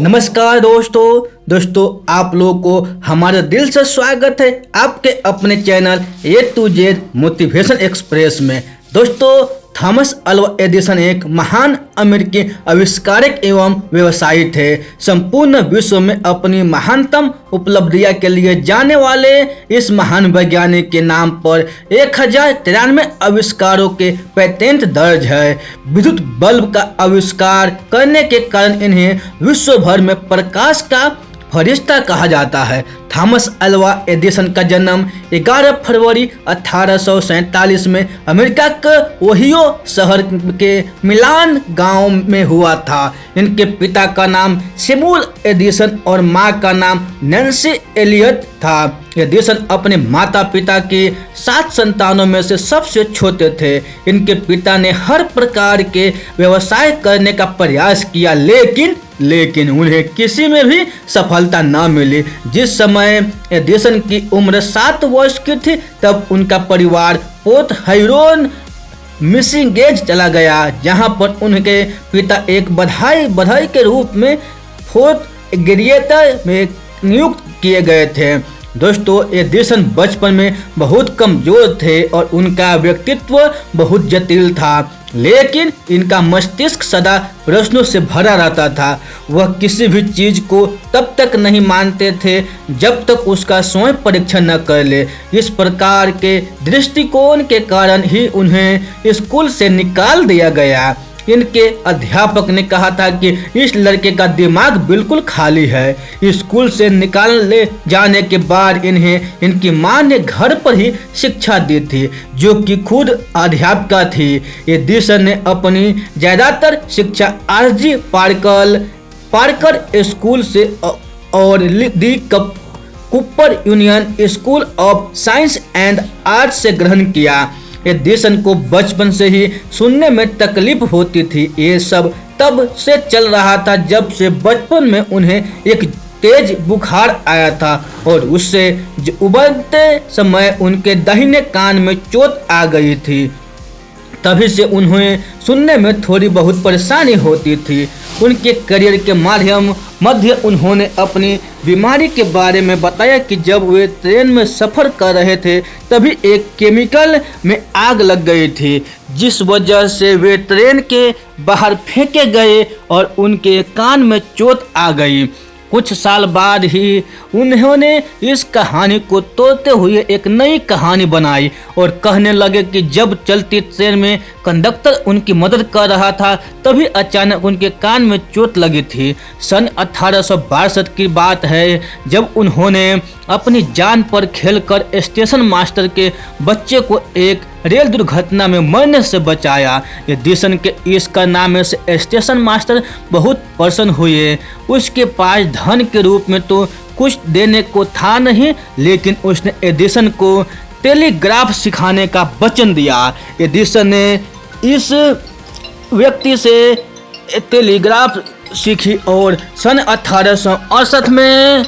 नमस्कार दोस्तों आप लोगों को हमारे दिल से स्वागत है आपके अपने channel A to Z motivation express में। दोस्तों, थॉमस अल्वा एडिसन एक महान अमेरिकी आविष्कारक एवं व्यवसायी थे। संपूर्ण विश्व में अपनी महानतम उपलब्धियां के लिए जाने वाले इस महान वैज्ञानिक के नाम पर 1093 आविष्कारों के पेटेंट दर्ज है। विद्युत बल्ब का आविष्कार करने के कारण इन्हें विश्व भर में प्रकाश का फरिश्ता कहा जाता है। थॉमस अल्वा एडिसन का जन्म 11 फरवरी 1847 में अमेरिका के ओहियो शहर के मिलान गांव में हुआ था। इनके पिता का नाम सैमुअल एडिसन और मां का नाम नैन्सी एलियट था। एडिसन अपने माता पिता के 7 संतानों में से सबसे छोटे थे। इनके पिता ने हर प्रकार के व्यवसाय करने का प्रयास किया, लेकिन उन्हें किसी में भी सफलता न मिली। जिस समय एडिसन की उम्र 7 वर्ष की थी, तब उनका परिवार पोर्ट हुरॉन मिशिगन चला गया, जहां पर उनके पिता एक बधाई के रूप में फोर्ट ग्रेटर में नियुक्त किए गए थे। दोस्तों, एडिसन बचपन में बहुत कमजोर थे और उनका व्यक्तित्व बहुत जटिल था, लेकिन इनका मस्तिष्क सदा प्रश्नों से भरा रहता था। वह किसी भी चीज को तब तक नहीं मानते थे जब तक उसका स्वयं परीक्षण न कर ले। इस प्रकार के दृष्टिकोण के कारण ही उन्हें स्कूल से निकाल दिया गया। इनके अध्यापक ने कहा था कि इस लड़के का दिमाग बिल्कुल खाली है। स्कूल से निकाले जाने के बाद इन्हें इनकी मां ने घर पर ही शिक्षा दी थी, जो कि खुद अध्यापिका थी। एडिसन ने अपनी ज्यादातर शिक्षा आरजी पार्कर स्कूल से और the Cooper Union school of science and art से ग्रहण किया। एडिसन को बचपन से ही सुनने में तकलीफ होती थी। ये सब तब से चल रहा था जब से बचपन में उन्हें एक तेज बुखार आया था और उससे उबरते समय उनके दाहिने कान में चोट आ गई थी। तभी से उन्हें सुनने में थोड़ी बहुत परेशानी होती थी। उनके करियर के मध्य उन्होंने अपनी बीमारी के बारे में बताया कि जब वे ट्रेन में सफ़र कर रहे थे तभी एक केमिकल में आग लग गई थी, जिस वजह से वे ट्रेन के बाहर फेंके गए और उनके कान में चोट आ गई। कुछ साल बाद ही उन्होंने इस कहानी को तोड़ते हुए एक नई कहानी बनाई और कहने लगे कि जब चलती ट्रेन में कंडक्टर उनकी मदद कर रहा था, तभी अचानक उनके कान में चोट लगी थी। सन 1862 की बात है, जब उन्होंने अपनी जान पर खेलकर स्टेशन मास्टर के बच्चे को एक रेल दुर्घटना में मरने से बचाया। एडिसन के इस कारनामे से स्टेशन मास्टर बहुत प्रसन्न हुए। उसके पास धन के रूप में तो कुछ देने को था नहीं, लेकिन उसने एडिसन को टेलीग्राफ सिखाने का वचन दिया। एडिसन ने इस व्यक्ति से टेलीग्राफ सीखी और सन 1868 में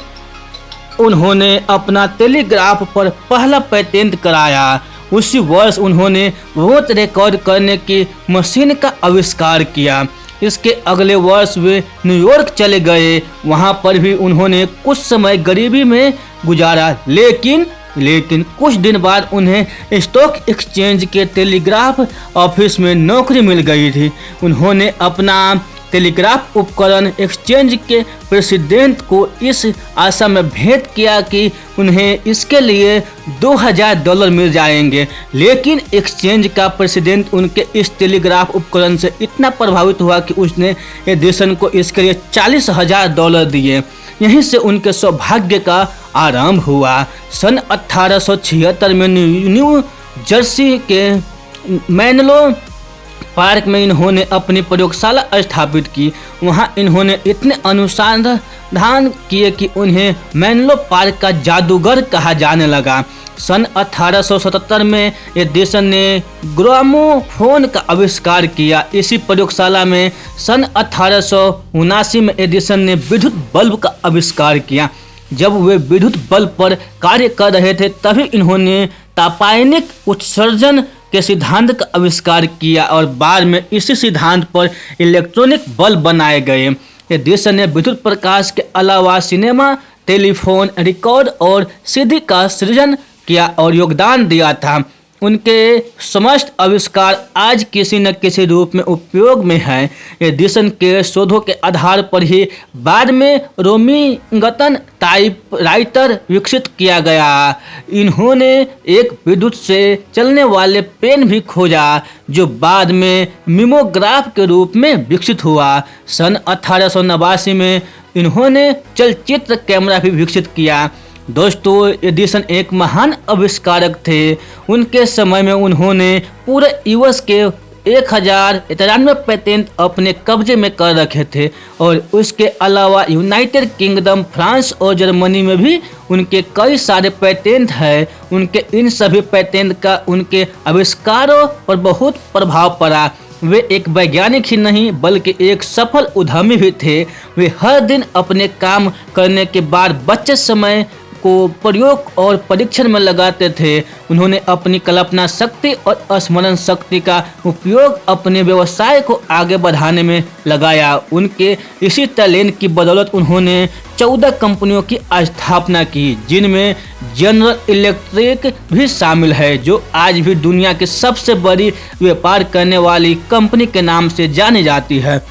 उन्होंने अपना टेलीग्राफ पर पहला पेटेंट कराया। उसी वर्ष उन्होंने वोट रिकॉर्ड करने की मशीन का आविष्कार किया। इसके अगले वर्ष वे न्यूयॉर्क चले गए। वहां पर भी उन्होंने कुछ समय गरीबी में गुजारा, लेकिन कुछ दिन बाद उन्हें स्टॉक एक्सचेंज के टेलीग्राफ ऑफिस में नौकरी मिल गई थी। उन्होंने अपना टेलीग्राफ उपकरण एक्सचेंज के प्रेसिडेंट को इस आशा में भेंट किया कि उन्हें इसके लिए $2000 मिल जाएंगे, लेकिन एक्सचेंज का प्रेसिडेंट उनके इस टेलीग्राफ उपकरण से इतना प्रभावित हुआ कि उसने एडिसन को इसके लिए $40,000 दिए। यहीं से उनके सौभाग्य का आरंभ हुआ। सन 1876 में न्यू जर्सी के मेनलो पार्क में इन्होंने अपनी प्रयोगशाला स्थापित की। वहां इन्होंने इतने अनुसंधान किए कि उन्हें मेनलो पार्क का जादूगर कहा जाने लगा। सन 1877 में एडिसन ने ग्रामोफोन का आविष्कार किया। इसी प्रयोगशाला में सन 1879 में एडिसन ने विद्युत बल्ब का आविष्कार किया। जब वे विद्युत बल्ब पर कार्य कर रहे थे, तभी इन्होंने तापायनिक उत्सर्जन के सिद्धांत का आविष्कार किया और बाद में इसी सिद्धांत पर इलेक्ट्रॉनिक बल्ब बनाए गए। एडिसन ने विद्युत प्रकाश के अलावा सिनेमा, टेलीफोन, रिकॉर्ड और सीडी का सृजन किया और योगदान दिया था। उनके समस्त आविष्कार आज किसी न किसी रूप में उपयोग में हैं। एडिसन के शोधों के आधार पर ही बाद में रोमिंगटन टाइपराइटर विकसित किया गया। इन्होंने एक विद्युत से चलने वाले पेन भी खोजा जो बाद में मिमोग्राफ के रूप में विकसित हुआ। सन 1889 में इन्होंने चलचित्र कैमरा भी विकसित किया। दोस्तों, एडिसन एक महान आविष्कारक थे। उनके समय में उन्होंने पूरे यूएस के 1093 पेटेंट अपने कब्जे में कर रखे थे और उसके अलावा यूनाइटेड किंगडम, फ्रांस और जर्मनी में भी उनके कई सारे पेटेंट हैं। उनके इन सभी पेटेंट का उनके आविष्कारों पर बहुत प्रभाव पड़ा। वे एक वैज्ञानिक ही नहीं बल्कि एक सफल उद्यमी भी थे। वे हर दिन अपने काम करने के बाद बचे समय को प्रयोग और परीक्षण में लगाते थे। उन्होंने अपनी कल्पना शक्ति और स्मरण शक्ति का उपयोग अपने व्यवसाय को आगे बढ़ाने में लगाया। उनके इसी टैलेंट की बदौलत उन्होंने 14 कंपनियों की स्थापना की, जिनमें जनरल इलेक्ट्रिक भी शामिल है, जो आज भी दुनिया की सबसे बड़ी व्यापार करने वाली कंपनी के नाम से जानी जाती है।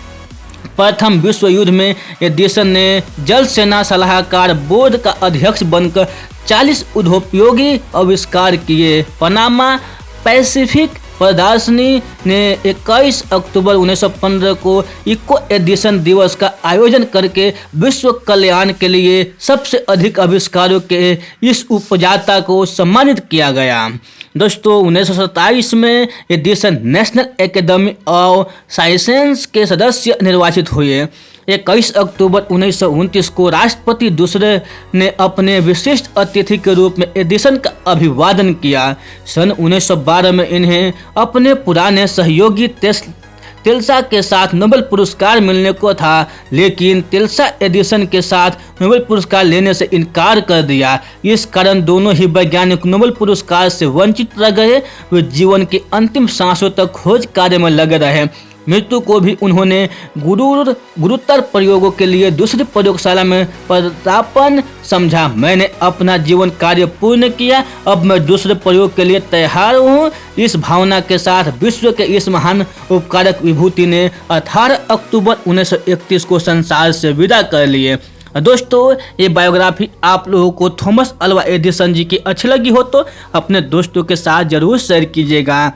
प्रथम विश्व युद्ध में एडिसन ने जल सेना सलाहकार बोर्ड का अध्यक्ष बनकर 40 उद्योगोपयोगी आविष्कार किए। पनामा पैसिफिक प्रदर्शनी ने 21 अक्टूबर 1915 को इको एडिसन दिवस का आयोजन करके विश्व कल्याण के लिए सबसे अधिक आविष्कारों के इस उपजाता को सम्मानित किया गया। दोस्तों, 1927 में Edison national academy of sciences के सदस्य निर्वाचित हुए। 21 अक्टूबर 1929 को राष्ट्रपति दूसरे ने अपने विशिष्ट अतिथि के रूप में एडिसन का अभिवादन किया। सन 1912 में इन्हें अपने पुराने सहयोगी टेस्ला के साथ नोबेल पुरस्कार मिलने को था, लेकिन टेस्ला एडिसन के साथ नोबेल पुरस्कार लेने से इनकार कर दिया। इस कारण दोनों ही वैज्ञानिक नोबेल पुरस्कार से वंचित रह गए। वे जीवन की अंतिम सांसों तक खोज कार्य में लगे रहे। मृत्यु को भी उन्होंने गुरुतर प्रयोगों के लिए दूसरी प्रयोगशाला में पदार्पण समझा। मैंने अपना जीवन कार्य पूर्ण किया, अब मैं दूसरे प्रयोग के लिए तैयार हूँ। इस भावना के साथ विश्व के इस महान उपकारक विभूति ने 18 अक्टूबर 1931 को संसार से विदा कर लिए। दोस्तों, ये बायोग्राफी आप लोगों को थॉमस अल्वा एडिसन जी की अच्छी लगी हो तो अपने दोस्तों के साथ जरूर शेयर कीजिएगा।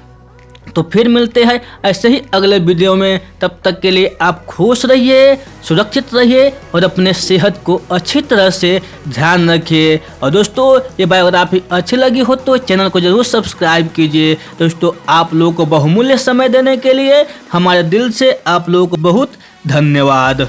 तो फिर मिलते हैं ऐसे ही अगले वीडियो में। तब तक के लिए आप खुश रहिए, सुरक्षित रहिए और अपने सेहत को अच्छी तरह से ध्यान रखिए। और दोस्तों, ये बायोग्राफी अच्छी लगी हो तो चैनल को जरूर सब्सक्राइब कीजिए। दोस्तों, आप लोगों को बहुमूल्य समय देने के लिए हमारे दिल से आप लोगों को बहुत धन्यवाद।